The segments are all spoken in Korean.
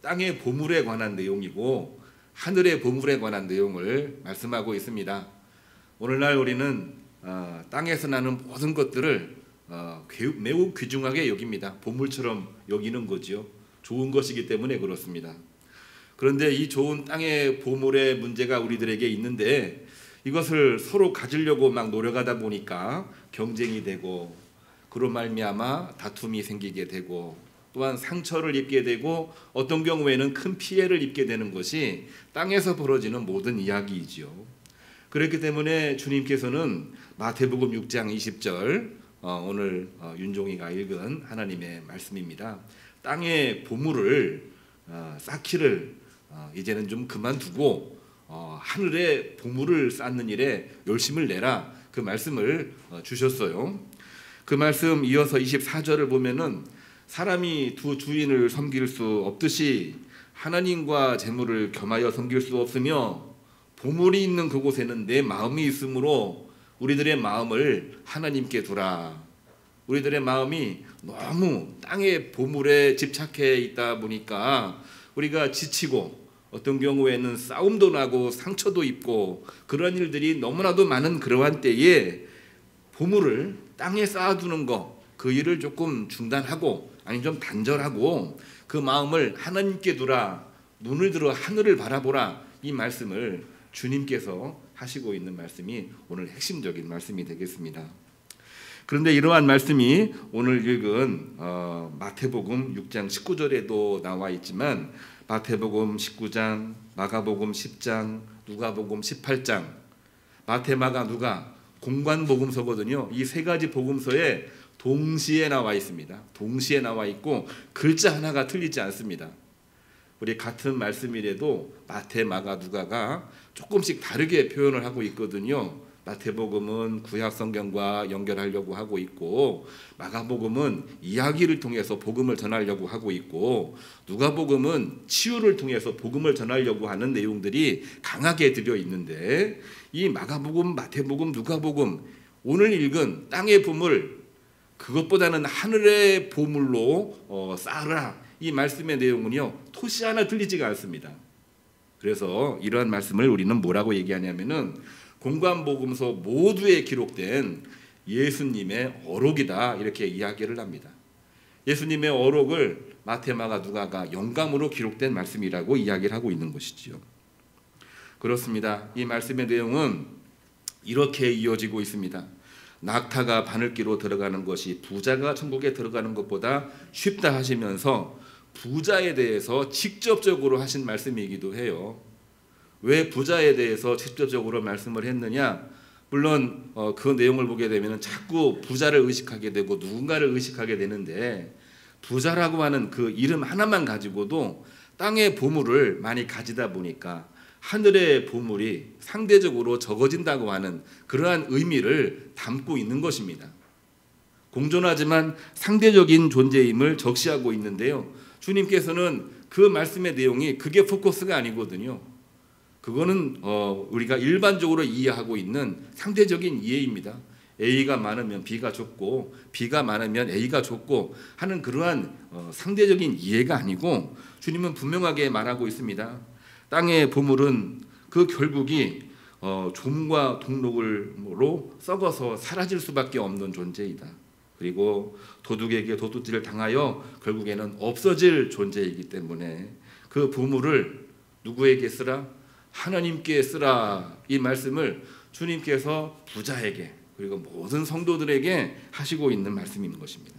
땅의 보물에 관한 내용이고 하늘의 보물에 관한 내용을 말씀하고 있습니다. 오늘날 우리는 땅에서 나는 모든 것들을 매우 귀중하게 여깁니다. 보물처럼 여기는 거죠. 좋은 것이기 때문에 그렇습니다. 그런데 이 좋은 땅의 보물의 문제가 우리들에게 있는데 이것을 서로 가지려고 막 노력하다 보니까 경쟁이 되고 그로 말미암아 다툼이 생기게 되고 또한 상처를 입게 되고 어떤 경우에는 큰 피해를 입게 되는 것이 땅에서 벌어지는 모든 이야기이지요. 그렇기 때문에 주님께서는 마태복음 6장 20절 오늘 윤종이가 읽은 하나님의 말씀입니다. 땅의 보물을 쌓기를 이제는 좀 그만두고 하늘의 보물을 쌓는 일에 열심을 내라, 그 말씀을 주셨어요. 그 말씀 이어서 24절을 보면은 사람이 두 주인을 섬길 수 없듯이 하나님과 재물을 겸하여 섬길 수 없으며 보물이 있는 그곳에는 내 마음이 있으므로 우리들의 마음을 하나님께 두라. 우리들의 마음이 너무 땅의 보물에 집착해 있다 보니까 우리가 지치고 어떤 경우에는 싸움도 나고 상처도 입고 그런 일들이 너무나도 많은 그러한 때에 보물을 땅에 쌓아두는 그 일을 조금 중단하고 아니 좀 단절하고 그 마음을 하나님께 두라, 눈을 들어 하늘을 바라보라, 이 말씀을 주님께서 하시고 있는 말씀이 오늘 핵심적인 말씀이 되겠습니다. 그런데 이러한 말씀이 오늘 읽은 마태복음 6장 19절에도 나와 있지만 마태복음 19장, 마가복음 10장, 누가복음 18장, 마태, 마가, 누가 공관복음서거든요. 이 세 가지 복음서에 동시에 나와 있습니다. 동시에 나와 있고 글자 하나가 틀리지 않습니다. 우리 같은 말씀이라도 마태, 마가, 누가가 조금씩 다르게 표현을 하고 있거든요. 마태복음은 구약 성경과 연결하려고 하고 있고 마가복음은 이야기를 통해서 복음을 전하려고 하고 있고 누가복음은 치유를 통해서 복음을 전하려고 하는 내용들이 강하게 들어 있는데 이 마가복음, 마태복음, 누가복음 오늘 읽은 땅의 보물 그것보다는 하늘의 보물로 쌓으라, 이 말씀의 내용은요 토시 하나 틀리지가 않습니다. 그래서 이러한 말씀을 우리는 뭐라고 얘기하냐면은 공관복음서 모두에 기록된 예수님의 어록이다, 이렇게 이야기를 합니다. 예수님의 어록을 마태, 마가, 누가가 영감으로 기록된 말씀이라고 이야기를 하고 있는 것이지요. 그렇습니다. 이 말씀의 내용은 이렇게 이어지고 있습니다. 낙타가 바늘기로 들어가는 것이 부자가 천국에 들어가는 것보다 쉽다 하시면서 부자에 대해서 직접적으로 하신 말씀이기도 해요. 왜 부자에 대해서 직접적으로 말씀을 했느냐? 물론 그 내용을 보게 되면 자꾸 부자를 의식하게 되고 누군가를 의식하게 되는데 부자라고 하는 그 이름 하나만 가지고도 땅의 보물을 많이 가지다 보니까 하늘의 보물이 상대적으로 적어진다고 하는 그러한 의미를 담고 있는 것입니다. 공존하지만 상대적인 존재임을 적시하고 있는데요. 주님께서는 그 말씀의 내용이 그게 포커스가 아니거든요. 그거는 우리가 일반적으로 이해하고 있는 상대적인 이해입니다. A가 많으면 B가 적고 B가 많으면 A가 적고 하는 그러한 상대적인 이해가 아니고 주님은 분명하게 말하고 있습니다. 땅의 보물은 그 결국이 좀과 동록으로 썩어서 사라질 수밖에 없는 존재이다. 그리고 도둑에게 도둑질을 당하여 결국에는 없어질 존재이기 때문에 그 보물을 누구에게 쓰라? 하나님께 쓰라. 이 말씀을 주님께서 부자에게 그리고 모든 성도들에게 하시고 있는 말씀인 것입니다.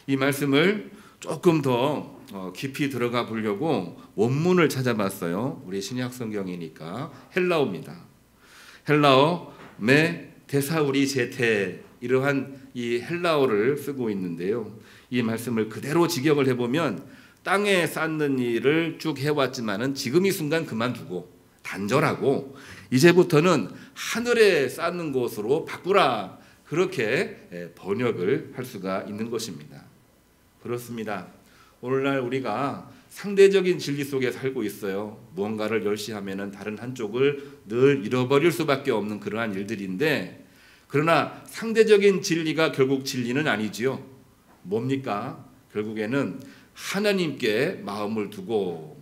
이 말씀을 조금 더 깊이 들어가 보려고 원문을 찾아봤어요. 우리 신약 성경이니까 헬라어입니다. 헬라어 메 데사우리 제테, 이러한 이 헬라어를 쓰고 있는데요. 이 말씀을 그대로 직역을 해보면 땅에 쌓는 일을 쭉 해왔지만은 지금 이 순간 그만두고 단절하고 이제부터는 하늘에 쌓는 것으로 바꾸라, 그렇게 번역을 할 수가 있는 것입니다. 그렇습니다. 오늘날 우리가 상대적인 진리 속에 살고 있어요. 무언가를 열시하면은 다른 한쪽을 늘 잃어버릴 수밖에 없는 그러한 일들인데, 그러나 상대적인 진리가 결국 진리는 아니지요. 뭡니까? 결국에는 하나님께 마음을 두고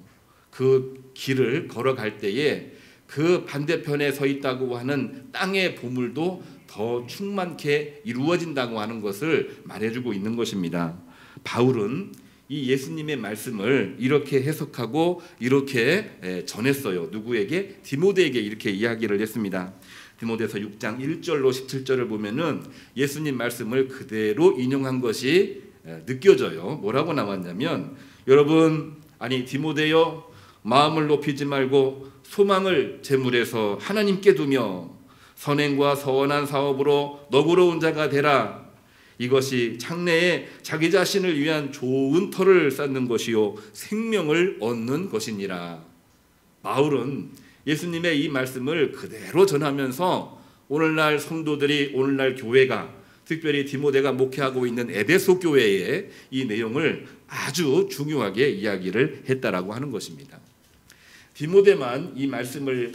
그 길을 걸어갈 때에 그 반대편에 서 있다고 하는 땅의 보물도 더 충만케 이루어진다고 하는 것을 말해주고 있는 것입니다. 바울은 이 예수님의 말씀을 이렇게 해석하고 이렇게 전했어요. 누구에게? 디모데에게 이렇게 이야기를 했습니다. 디모데서 6장 1절로 17절을 보면은 예수님 말씀을 그대로 인용한 것이 느껴져요. 뭐라고 나왔냐면, 여러분, 아니 디모데여, 마음을 높이지 말고 소망을 재물에서 하나님께 두며 선행과 선한 사업으로 너그러운 자가 되라. 이것이 장래에 자기 자신을 위한 좋은 터를 쌓는 것이요 생명을 얻는 것이니라. 바울은 예수님의 이 말씀을 그대로 전하면서 오늘날 성도들이, 오늘날 교회가, 특별히 디모데가 목회하고 있는 에베소 교회에 이 내용을 아주 중요하게 이야기를 했다라고 하는 것입니다. 디모데만 이 말씀을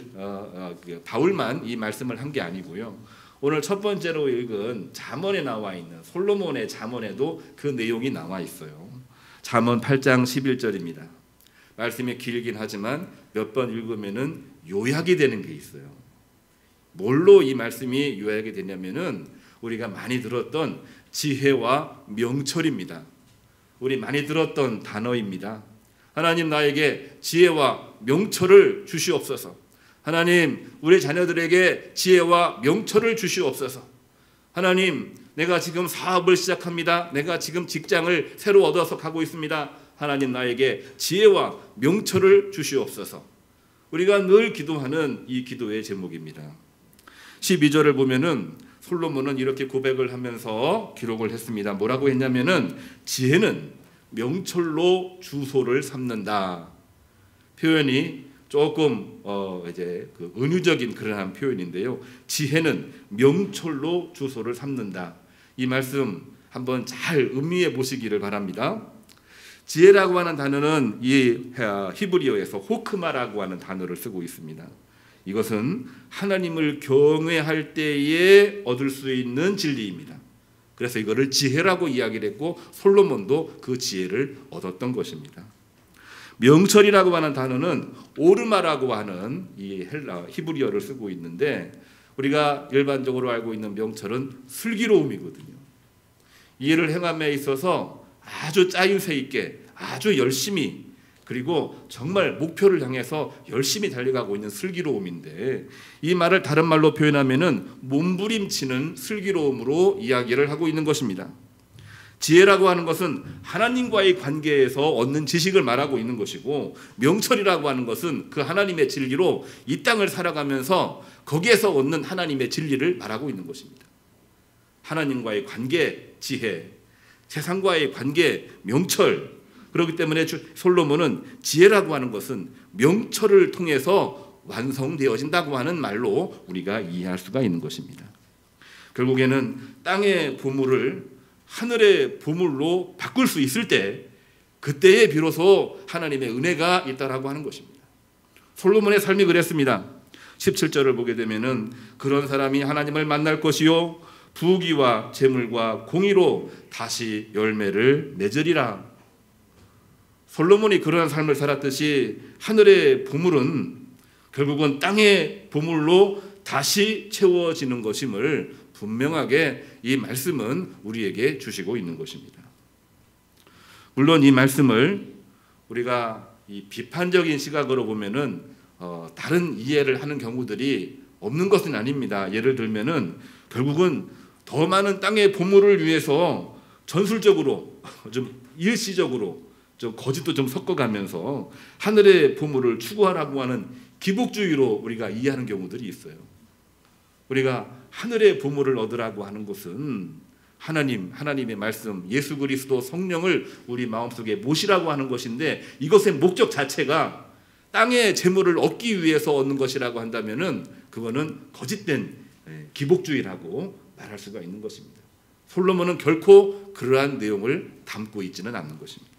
바울만 이 말씀을 한 게 아니고요. 오늘 첫 번째로 읽은 잠언에 나와 있는 솔로몬의 잠언에도 그 내용이 나와 있어요. 잠언 8장 11절입니다. 말씀이 길긴 하지만 몇 번 읽으면은 요약이 되는 게 있어요. 뭘로 이 말씀이 요약이 되냐면은 우리가 많이 들었던 지혜와 명철입니다. 우리 많이 들었던 단어입니다. 하나님 나에게 지혜와 명철을 주시옵소서. 하나님 우리 자녀들에게 지혜와 명철을 주시옵소서. 하나님 내가 지금 사업을 시작합니다. 내가 지금 직장을 새로 얻어서 가고 있습니다. 하나님 나에게 지혜와 명철을 주시옵소서. 우리가 늘 기도하는 이 기도의 제목입니다. 12절을 보면은 솔로몬은 이렇게 고백을 하면서 기록을 했습니다. 뭐라고 했냐면은 지혜는 명철로 주소를 삼는다. 표현이 조금 이제 그 은유적인 그러한 표현인데요. 지혜는 명철로 주소를 삼는다. 이 말씀 한번 잘 음미해 보시기를 바랍니다. 지혜라고 하는 단어는 이 히브리어에서 호크마라고 하는 단어를 쓰고 있습니다. 이것은 하나님을 경외할 때에 얻을 수 있는 진리입니다. 그래서 이거를 지혜라고 이야기를 했고 솔로몬도 그 지혜를 얻었던 것입니다. 명철이라고 하는 단어는 오르마라고 하는 이 히브리어를 쓰고 있는데 우리가 일반적으로 알고 있는 명철은 슬기로움이거든요. 이해를 행함에 있어서 아주 짜임새 있게 아주 열심히 그리고 정말 목표를 향해서 열심히 달려가고 있는 슬기로움인데 이 말을 다른 말로 표현하면은 몸부림치는 슬기로움으로 이야기를 하고 있는 것입니다. 지혜라고 하는 것은 하나님과의 관계에서 얻는 지식을 말하고 있는 것이고 명철이라고 하는 것은 그 하나님의 진리로 이 땅을 살아가면서 거기에서 얻는 하나님의 진리를 말하고 있는 것입니다. 하나님과의 관계, 지혜, 세상과의 관계, 명철. 그렇기 때문에 솔로몬은 지혜라고 하는 것은 명철을 통해서 완성되어진다고 하는 말로 우리가 이해할 수가 있는 것입니다. 결국에는 땅의 보물을 하늘의 보물로 바꿀 수 있을 때 그때에 비로소 하나님의 은혜가 있다라고 하는 것입니다. 솔로몬의 삶이 그랬습니다. 17절을 보게 되면은 그런 사람이 하나님을 만날 것이요 부귀와 재물과 공의로 다시 열매를 맺으리라. 솔로몬이 그러한 삶을 살았듯이 하늘의 보물은 결국은 땅의 보물로 다시 채워지는 것임을 분명하게 이 말씀은 우리에게 주시고 있는 것입니다. 물론 이 말씀을 우리가 이 비판적인 시각으로 보면은 다른 이해를 하는 경우들이 없는 것은 아닙니다. 예를 들면은 결국은 더 많은 땅의 보물을 위해서 전술적으로 좀 일시적으로 좀 거짓도 좀 섞어가면서 하늘의 보물을 추구하라고 하는 기복주의로 우리가 이해하는 경우들이 있어요. 우리가 하늘의 보물을 얻으라고 하는 것은 하나님의 말씀, 예수 그리스도 성령을 우리 마음속에 모시라고 하는 것인데 이것의 목적 자체가 땅의 재물을 얻기 위해서 얻는 것이라고 한다면은 그거는 거짓된 기복주의라고 말할 수가 있는 것입니다. 솔로몬은 결코 그러한 내용을 담고 있지는 않는 것입니다.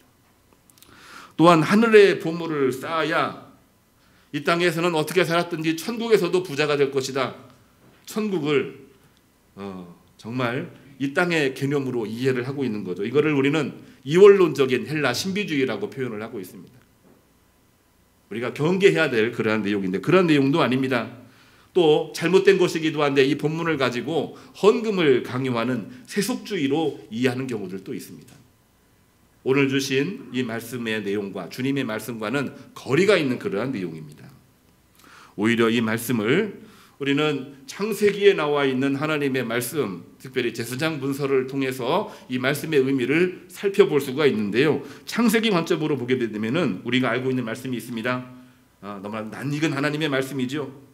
또한 하늘의 보물을 쌓아야 이 땅에서는 어떻게 살았든지 천국에서도 부자가 될 것이다. 천국을 정말 이 땅의 개념으로 이해를 하고 있는 거죠. 이거를 우리는 이원론적인 헬라 신비주의라고 표현을 하고 있습니다. 우리가 경계해야 될 그러한 내용인데 그런 내용도 아닙니다. 또 잘못된 것이기도 한데 이 본문을 가지고 헌금을 강요하는 세속주의로 이해하는 경우들도 있습니다. 오늘 주신 이 말씀의 내용과 주님의 말씀과는 거리가 있는 그러한 내용입니다. 오히려 이 말씀을 우리는 창세기에 나와 있는 하나님의 말씀, 특별히 제사장 문서를 통해서 이 말씀의 의미를 살펴볼 수가 있는데요. 창세기 관점으로 보게 되면 우리가 알고 있는 말씀이 있습니다. 너무나 낯익은 하나님의 말씀이죠.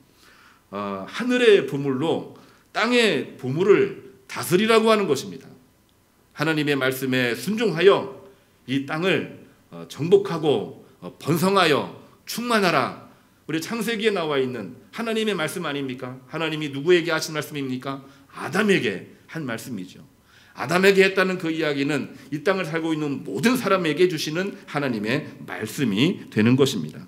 하늘의 보물로 땅의 보물을 다스리라고 하는 것입니다. 하나님의 말씀에 순종하여 이 땅을 정복하고 번성하여 충만하라. 우리 창세기에 나와 있는 하나님의 말씀 아닙니까? 하나님이 누구에게 하신 말씀입니까? 아담에게 한 말씀이죠. 아담에게 했다는 그 이야기는 이 땅을 살고 있는 모든 사람에게 주시는 하나님의 말씀이 되는 것입니다.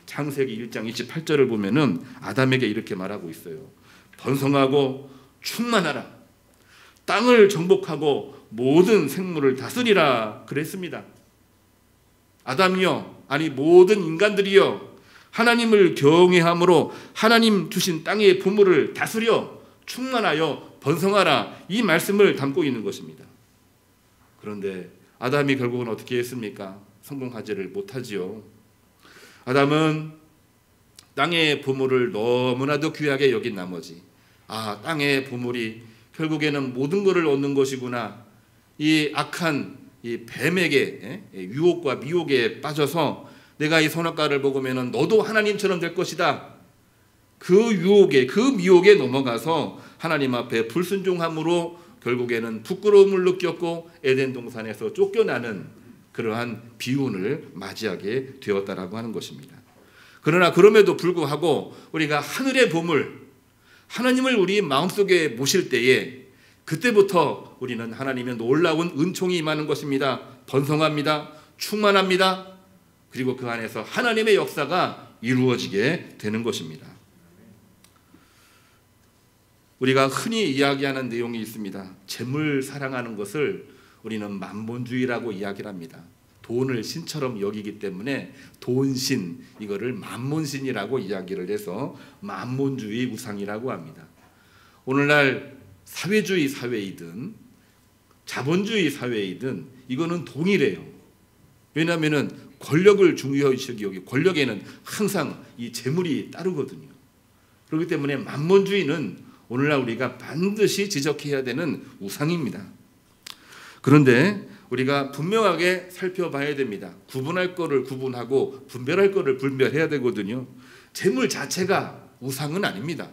창세기 1장 28절을 보면은 아담에게 이렇게 말하고 있어요. 번성하고 충만하라. 땅을 정복하고 모든 생물을 다스리라 그랬습니다. 아담이요, 아니 모든 인간들이요, 하나님을 경외함으로 하나님 주신 땅의 보물을 다스려 충만하여 번성하라, 이 말씀을 담고 있는 것입니다. 그런데 아담이 결국은 어떻게 했습니까? 성공하지를 못하지요. 아담은 땅의 보물을 너무나도 귀하게 여긴 나머지 땅의 보물이 결국에는 모든 것을 얻는 것이구나, 이 악한 이 뱀에게 유혹과 미혹에 빠져서 내가 이 선악과를 먹으면 너도 하나님처럼 될 것이다, 그 유혹에 그 미혹에 넘어가서 하나님 앞에 불순종함으로 결국에는 부끄러움을 느꼈고 에덴 동산에서 쫓겨나는 그러한 비운을 맞이하게 되었다라고 하는 것입니다. 그러나 그럼에도 불구하고 우리가 하늘의 보물 하나님을 우리 마음속에 모실 때에 그때부터 우리는 하나님의 놀라운 은총이 임하는 것입니다. 번성합니다. 충만합니다. 그리고 그 안에서 하나님의 역사가 이루어지게 되는 것입니다. 우리가 흔히 이야기하는 내용이 있습니다. 재물 사랑하는 것을 우리는 만몬주의라고 이야기를 합니다. 돈을 신처럼 여기기 때문에 돈신, 이거를 만몬신이라고 이야기를 해서 만몬주의 우상이라고 합니다. 오늘날 사회주의 사회이든 자본주의 사회이든 이거는 동일해요. 왜냐하면 권력을 중요시 여기고 권력에는 항상 이 재물이 따르거든요. 그렇기 때문에 만몬주의는 오늘날 우리가 반드시 지적해야 되는 우상입니다. 그런데 우리가 분명하게 살펴봐야 됩니다. 구분할 거를 구분하고 분별할 거를 분별해야 되거든요. 재물 자체가 우상은 아닙니다.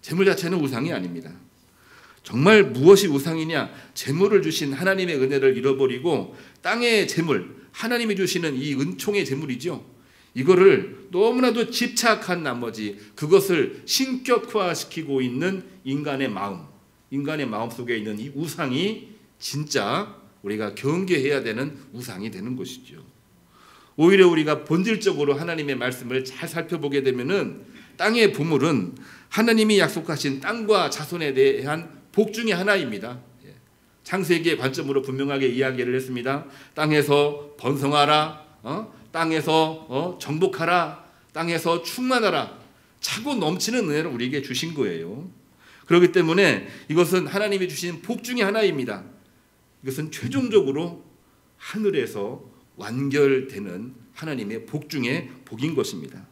재물 자체는 우상이 아닙니다. 정말 무엇이 우상이냐? 재물을 주신 하나님의 은혜를 잃어버리고 땅의 재물, 하나님이 주시는 이 은총의 재물이죠. 이거를 너무나도 집착한 나머지 그것을 신격화시키고 있는 인간의 마음 속에 있는 이 우상이 진짜 우리가 경계해야 되는 우상이 되는 것이죠. 오히려 우리가 본질적으로 하나님의 말씀을 잘 살펴보게 되면은 땅의 보물은 하나님이 약속하신 땅과 자손에 대한 복 중에 하나입니다. 창세기의 관점으로 분명하게 이야기를 했습니다. 땅에서 번성하라, 땅에서 정복하라, 땅에서 충만하라, 차고 넘치는 은혜를 우리에게 주신 거예요. 그렇기 때문에 이것은 하나님이 주신 복 중에 하나입니다. 이것은 최종적으로 하늘에서 완결되는 하나님의 복 중에 복인 것입니다.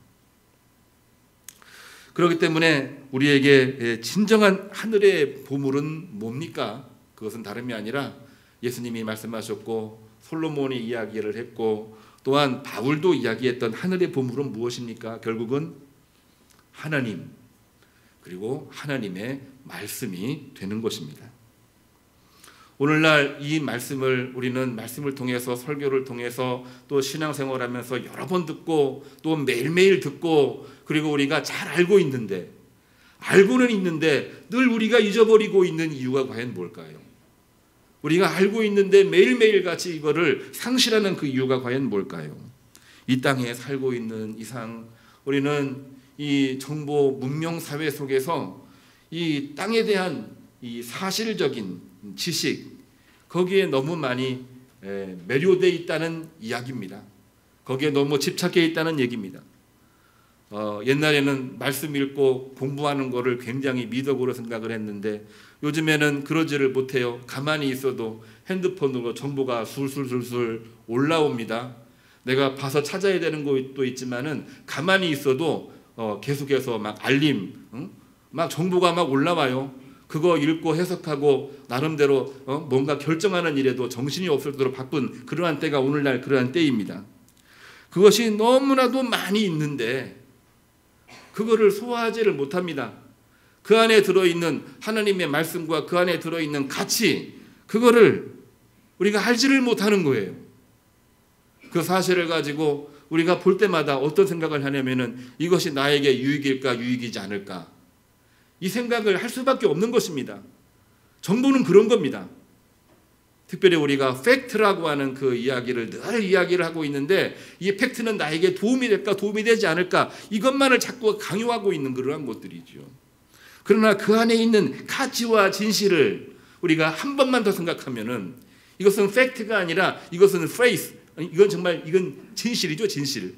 그렇기 때문에 우리에게 진정한 하늘의 보물은 뭡니까? 그것은 다름이 아니라 예수님이 말씀하셨고 솔로몬이 이야기를 했고 또한 바울도 이야기했던 하늘의 보물은 무엇입니까? 결국은 하나님, 그리고 하나님의 말씀이 되는 것입니다. 오늘날 이 말씀을 우리는 말씀을 통해서 설교를 통해서 또 신앙생활하면서 여러 번 듣고 또 매일매일 듣고 그리고 우리가 잘 알고는 있는데 늘 우리가 잊어버리고 있는 이유가 과연 뭘까요? 우리가 알고 있는데 매일매일 같이 이거를 상실하는 그 이유가 과연 뭘까요? 이 땅에 살고 있는 이상 우리는 이 정보 문명 사회 속에서 이 땅에 대한 이 사실적인 지식 거기에 너무 많이 매료되어 있다는 이야기입니다. 거기에 너무 집착해 있다는 얘기입니다. 옛날에는 말씀 읽고 공부하는 거를 굉장히 미덕으로 생각을 했는데 요즘에는 그러지를 못해요. 가만히 있어도 핸드폰으로 정보가 술술술술 올라옵니다. 내가 봐서 찾아야 되는 것도 있지만은 가만히 있어도 계속해서 막 알림, 막 정보가 막 올라와요. 그거 읽고 해석하고 나름대로 뭔가 결정하는 일에도 정신이 없을 정도로 바쁜 그러한 때가 오늘날 그러한 때입니다. 그것이 너무나도 많이 있는데 그거를 소화하지를 못합니다. 그 안에 들어있는 하나님의 말씀과 그 안에 들어있는 가치 그거를 우리가 알지를 못하는 거예요. 그 사실을 가지고 우리가 볼 때마다 어떤 생각을 하냐면은 이것이 나에게 유익일까 유익이지 않을까 이 생각을 할 수밖에 없는 것입니다. 정보는 그런 겁니다. 특별히 우리가 팩트라고 하는 그 이야기를 늘 이야기를 하고 있는데 이 팩트는 나에게 도움이 될까 도움이 되지 않을까 이것만을 자꾸 강요하고 있는 그러한 것들이죠. 그러나 그 안에 있는 가치와 진실을 우리가 한 번만 더 생각하면은 이것은 팩트가 아니라 이것은 faith, 이건 진실이죠. 진실.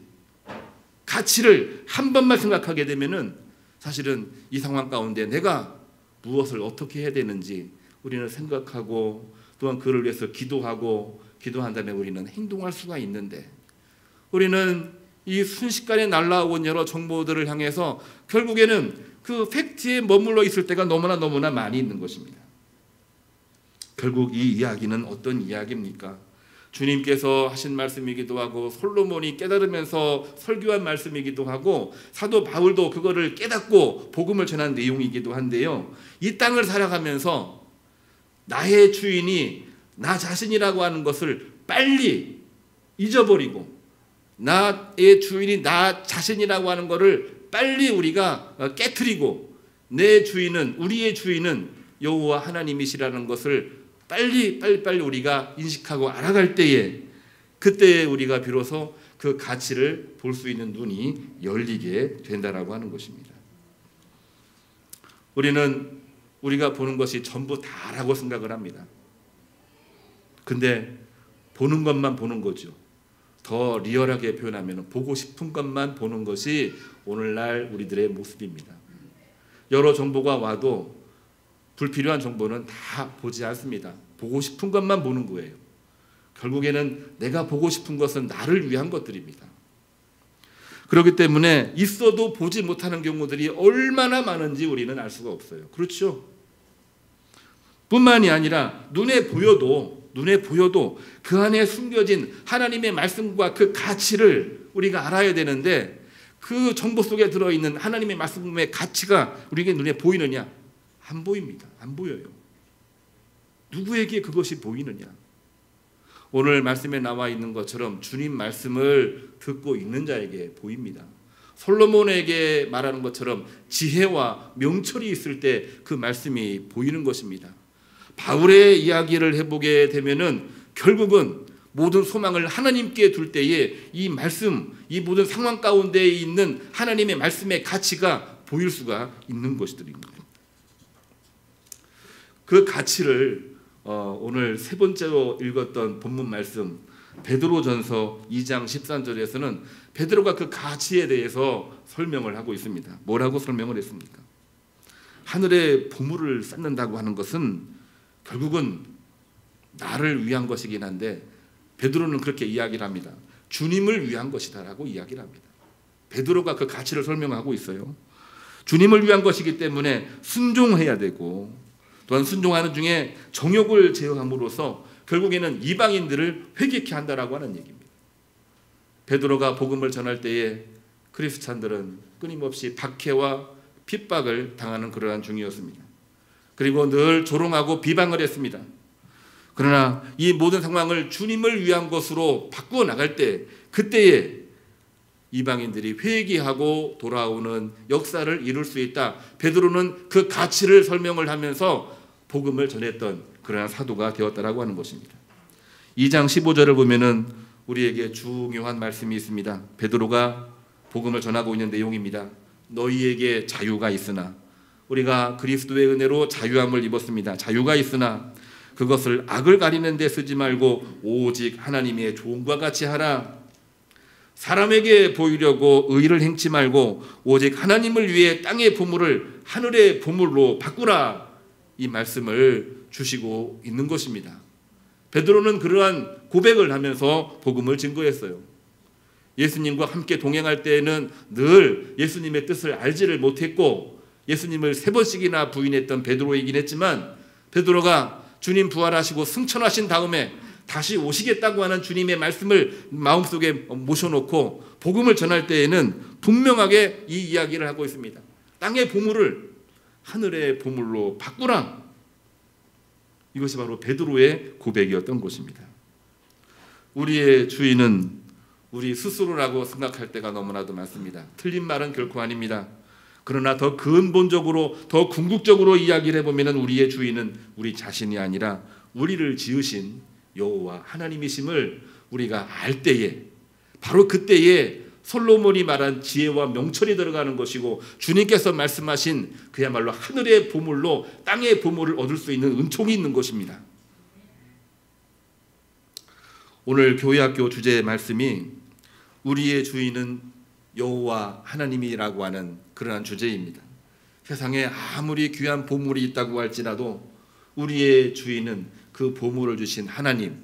가치를 한 번만 생각하게 되면은 사실은 이 상황 가운데 내가 무엇을 어떻게 해야 되는지 우리는 생각하고 또한 그를 위해서 기도한 다음에 우리는 행동할 수가 있는데 우리는 이 순식간에 날라온 여러 정보들을 향해서 결국에는 그 팩트에 머물러 있을 때가 너무나 많이 있는 것입니다. 결국 이 이야기는 어떤 이야기입니까? 주님께서 하신 말씀이기도 하고 솔로몬이 깨달으면서 설교한 말씀이기도 하고 사도 바울도 그거를 깨닫고 복음을 전한 내용이기도 한데요. 이 땅을 살아가면서 나의 주인이 나 자신이라고 하는 것을 빨리 잊어버리고 나의 주인이 나 자신이라고 하는 것을 빨리 우리가 깨트리고 내 주인은 우리의 주인은 여호와 하나님이시라는 것을 빨리 우리가 인식하고 알아갈 때에 그때에 우리가 비로소 그 가치를 볼 수 있는 눈이 열리게 된다라고 하는 것입니다. 우리는 우리가 보는 것이 전부 다라고 생각을 합니다. 근데 보는 것만 보는 거죠. 더 리얼하게 표현하면 보고 싶은 것만 보는 것이 오늘날 우리들의 모습입니다. 여러 정보가 와도 불필요한 정보는 다 보지 않습니다. 보고 싶은 것만 보는 거예요. 결국에는 내가 보고 싶은 것은 나를 위한 것들입니다. 그렇기 때문에 있어도 보지 못하는 경우들이 얼마나 많은지 우리는 알 수가 없어요. 그렇죠? 뿐만이 아니라 눈에 보여도 그 안에 숨겨진 하나님의 말씀과 그 가치를 우리가 알아야 되는데 그 정보 속에 들어있는 하나님의 말씀의 가치가 우리에게 눈에 보이느냐? 안 보입니다. 안 보여요. 누구에게 그것이 보이느냐? 오늘 말씀에 나와 있는 것처럼 주님 말씀을 듣고 있는 자에게 보입니다. 솔로몬에게 말하는 것처럼 지혜와 명철이 있을 때 그 말씀이 보이는 것입니다. 바울의 이야기를 해보게 되면은 결국은 모든 소망을 하나님께 둘 때에 이 말씀, 이 모든 상황 가운데 있는 하나님의 말씀의 가치가 보일 수가 있는 것들입니다. 그 가치를 오늘 세 번째로 읽었던 본문 말씀 베드로전서 2장 13절에서는 베드로가 그 가치에 대해서 설명을 하고 있습니다. 뭐라고 설명을 했습니까? 하늘의 보물을 쌓는다고 하는 것은 결국은 나를 위한 것이긴 한데 베드로는 그렇게 이야기를 합니다. 주님을 위한 것이다라고 이야기를 합니다. 베드로가 그 가치를 설명하고 있어요. 주님을 위한 것이기 때문에 순종해야 되고 또한 순종하는 중에 정욕을 제어함으로써 결국에는 이방인들을 회개케 한다라고 하는 얘기입니다. 베드로가 복음을 전할 때에 크리스찬들은 끊임없이 박해와 핍박을 당하는 그러한 중이었습니다. 그리고 늘 조롱하고 비방을 했습니다. 그러나 이 모든 상황을 주님을 위한 것으로 바꾸어 나갈 때 그때에 이방인들이 회개하고 돌아오는 역사를 이룰 수 있다. 베드로는 그 가치를 설명을 하면서 복음을 전했던 그러한 사도가 되었다라고 하는 것입니다. 2장 15절을 보면은 우리에게 중요한 말씀이 있습니다. 베드로가 복음을 전하고 있는 내용입니다. 너희에게 자유가 있으나 우리가 그리스도의 은혜로 자유함을 입었습니다. 자유가 있으나 그것을 악을 가리는 데 쓰지 말고 오직 하나님의 종과 같이 하라. 사람에게 보이려고 의를 행치 말고 오직 하나님을 위해 땅의 보물을 하늘의 보물로 바꾸라. 이 말씀을 주시고 있는 것입니다. 베드로는 그러한 고백을 하면서 복음을 증거했어요. 예수님과 함께 동행할 때에는 늘 예수님의 뜻을 알지를 못했고 예수님을 3번씩이나 부인했던 베드로이긴 했지만 베드로가 주님 부활하시고 승천하신 다음에 다시 오시겠다고 하는 주님의 말씀을 마음속에 모셔놓고 복음을 전할 때에는 분명하게 이 이야기를 하고 있습니다. 땅의 보물을 하늘의 보물로 바꾸라. 이것이 바로 베드로의 고백이었던 것입니다. 우리의 주인은 우리 스스로라고 생각할 때가 너무나도 많습니다. 틀린 말은 결코 아닙니다. 그러나 더 근본적으로 더 궁극적으로 이야기를 해보면 우리의 주인은 우리 자신이 아니라 우리를 지으신 여호와 하나님이심을 우리가 알 때에 바로 그때에 솔로몬이 말한 지혜와 명철이 들어가는 것이고 주님께서 말씀하신 그야말로 하늘의 보물로 땅의 보물을 얻을 수 있는 은총이 있는 것입니다. 오늘 교회학교 주제의 말씀이 우리의 주인은 여호와 하나님이라고 하는 그러한 주제입니다. 세상에 아무리 귀한 보물이 있다고 할지라도 우리의 주인은 그 보물을 주신 하나님.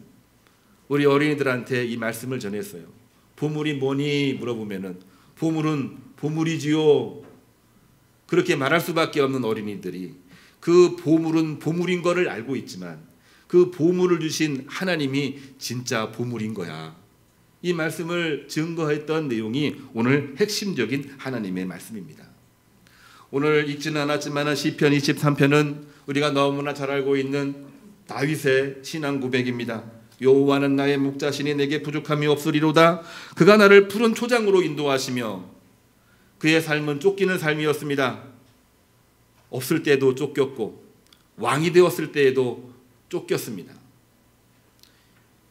우리 어린이들한테 이 말씀을 전했어요. 보물이 뭐니 물어보면은 보물은 보물이지요. 그렇게 말할 수밖에 없는 어린이들이 그 보물은 보물인 거를 알고 있지만 그 보물을 주신 하나님이 진짜 보물인 거야. 이 말씀을 증거했던 내용이 오늘 핵심적인 하나님의 말씀입니다. 오늘 읽지는 않았지만 시편 23편은 우리가 너무나 잘 알고 있는 다윗의 신앙 고백입니다. 여호와는 나의 목자시니 내게 부족함이 없으리로다. 그가 나를 푸른 초장으로 인도하시며 그의 삶은 쫓기는 삶이었습니다. 없을 때도 쫓겼고 왕이 되었을 때에도 쫓겼습니다.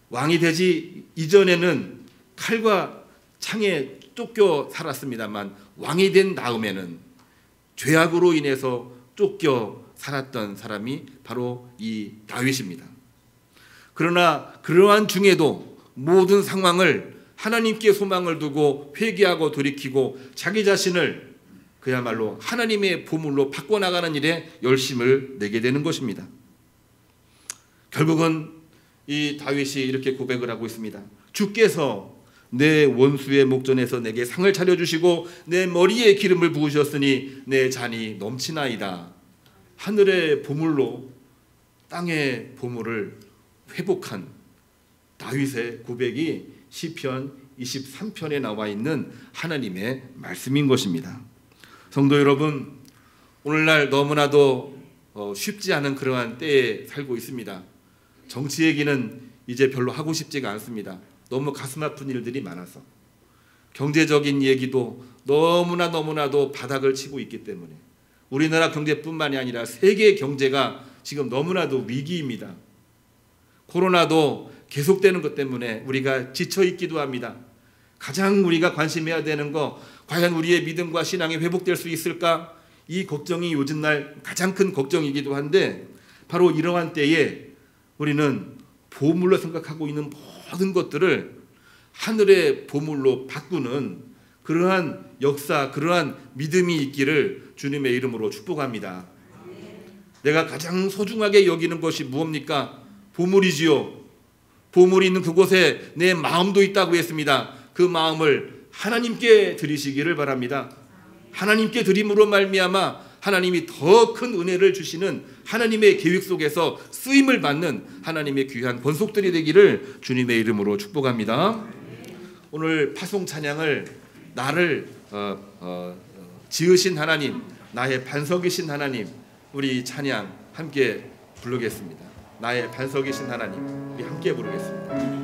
왕이 되지 이전에는 칼과 창에 쫓겨 살았습니다만 왕이 된 다음에는 죄악으로 인해서 쫓겨 살았던 사람이 바로 이 다윗입니다. 그러나 그러한 중에도 모든 상황을 하나님께 소망을 두고 회개하고 돌이키고 자기 자신을 그야말로 하나님의 보물로 바꿔나가는 일에 열심을 내게 되는 것입니다. 결국은 이 다윗이 이렇게 고백을 하고 있습니다. 주께서 내 원수의 목전에서 내게 상을 차려주시고 내 머리에 기름을 부으셨으니 내 잔이 넘치나이다. 하늘의 보물로 땅의 보물을 회복한 다윗의 고백이 시편 23편에 나와 있는 하나님의 말씀인 것입니다. 성도 여러분, 오늘날 너무나도 쉽지 않은 그러한 때에 살고 있습니다. 정치 얘기는 이제 별로 하고 싶지가 않습니다. 너무 가슴 아픈 일들이 많아서. 경제적인 얘기도 너무나도 바닥을 치고 있기 때문에 우리나라 경제뿐만이 아니라 세계 경제가 지금 너무나도 위기입니다. 코로나도 계속되는 것 때문에 우리가 지쳐있기도 합니다. 가장 우리가 관심해야 되는 거, 과연 우리의 믿음과 신앙이 회복될 수 있을까? 이 걱정이 요즘날 가장 큰 걱정이기도 한데 바로 이러한 때에 우리는 보물로 생각하고 있는 모든 것들을 하늘의 보물로 바꾸는 그러한 역사, 그러한 믿음이 있기를 주님의 이름으로 축복합니다. 내가 가장 소중하게 여기는 것이 무엇입니까? 보물이지요. 보물이 있는 그곳에 내 마음도 있다고 했습니다. 그 마음을 하나님께 드리시기를 바랍니다. 하나님께 드림으로 말미암아 하나님이 더 큰 은혜를 주시는 하나님의 계획 속에서 쓰임을 받는 하나님의 귀한 권속들이 되기를 주님의 이름으로 축복합니다. 오늘 파송 찬양을 나를 지으신 하나님, 나의 반석이신 하나님, 우리 찬양 함께 부르겠습니다. 나의 반석이신 하나님, 우리 함께 부르겠습니다.